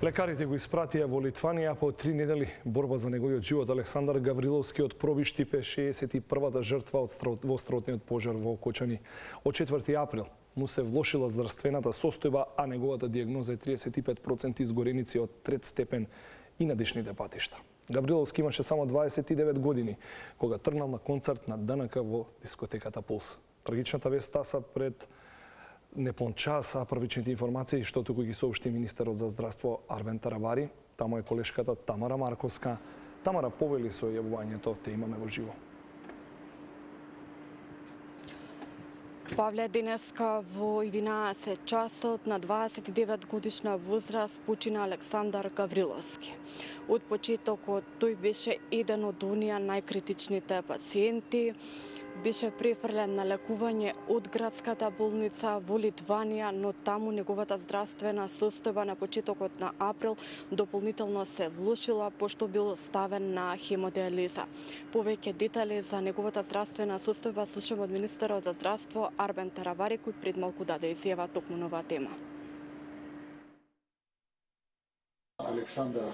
Лекарите го испратија во Литванија по 3 недели борба за неговиот живот. Александар Гавриловски од Пробиштипе, 61-та жртва во островниот пожар во Окочани. Од 4 април му се влошила здравствената состојба, а неговата диагноза е 35% изгореници од трет степен и на дишните патишта. Гавриловски имаше само 29 години кога тргнал на концерт на ДНК во дискотеката Пулс. Трагичната вест стаса пред неполн час, а првичните информации што туку ги соопшти министерот за здравство Арбен Таравари, тамо е колешката Тамара Марковска. Тамара, повели со јавувањето, те имаме во живо. Павле, денеска во 11 часот на 29 годишна возраст почина Александар Гавриловски. Од почетокот тој беше еден од оние најкритичните пациенти. Беше префрлен на лекување од градската болница во Литванија, но таму неговата здравствена состојба на почетокот на април дополнително се влошила, пошто бил ставен на хемодиализа. Повеќе детали за неговата здравствена состојба слушаме од министерот за здравство Арбен Таравари, кој пред малку даде изјава токму на оваа тема. Александар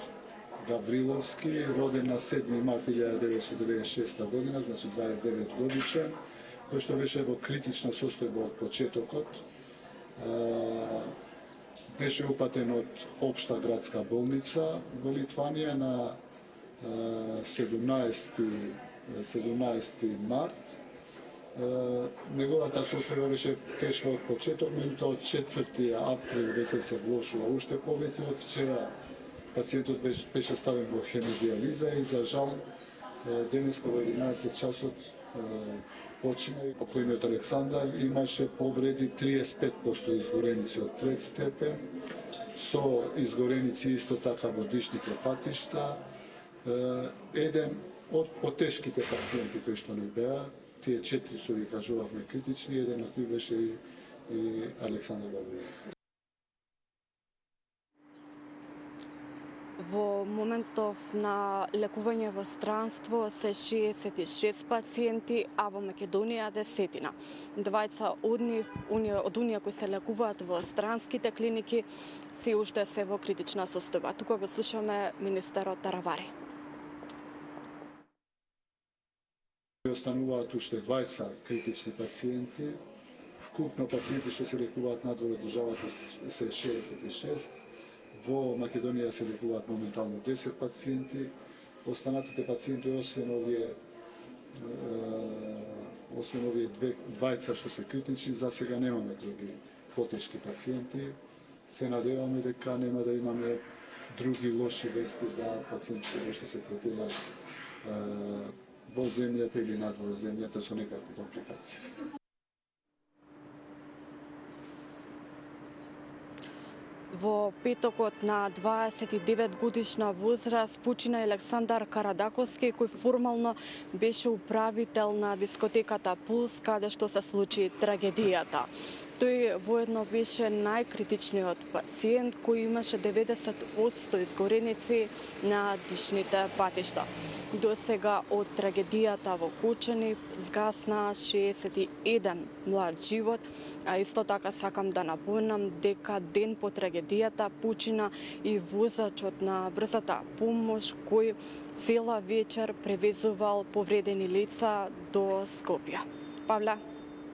Гавриловски, роден на 7 март 1996 година, значи 29 годишен, кој што беше во критична состојба од почетокот. Беше упатен од општа градска болница во Литванија на 17 март. Неговата состојба беше тешка од почеток, меѓутоа од 4 април веќе се влошува уште повеќе. Од вчера пациентот беше ставен во хемодиализа и за жал денеска во 11 часот почина. Покојниот Александар имаше повреди 35% изгореници од трет степен, со изгореници исто така во дишните патишта. Еден од потешките пациенти кои што не беа, тие 4 што ги кажувавме критични, еден од нив беше и Александар Гавриловски. Во моментов на лекување во странство се 66 пациенти, а во Македонија 10. Двајца од нив, од оние кои се лекуваат во странските клиники, се уште се во критична состојба. Тука го слушаме министерот Таравари. Остануваат уште 20 критични пациенти. Вкупно пациенти што се лекуваат надвор од државата се 66. Во Македонија се лекуваат моментално 10 пациенти. Останатите пациенти, освен овие двајца што се критични, за сега немаме други потешки пациенти. Се надеваме дека нема да имаме други лоши вести за пациентите кои што се третираат во земјата или надвор земјата со некакви компликации. Во петокот на 29 годишна возраст почина Александар Карадаковски, кој формално беше управител на дискотеката Пулс, каде што се случи трагедијата. Тој воедно беше најкритичниот пациент кој имаше 90% изгореници на дишните патишта. До сега од трагедијата во Окочани згасна 61 млад живот, а исто така сакам да напомнам дека ден по трагедијата почина и возачот на брзата помош кој цела вечер превезувал повредени лица до Скопје. Павле.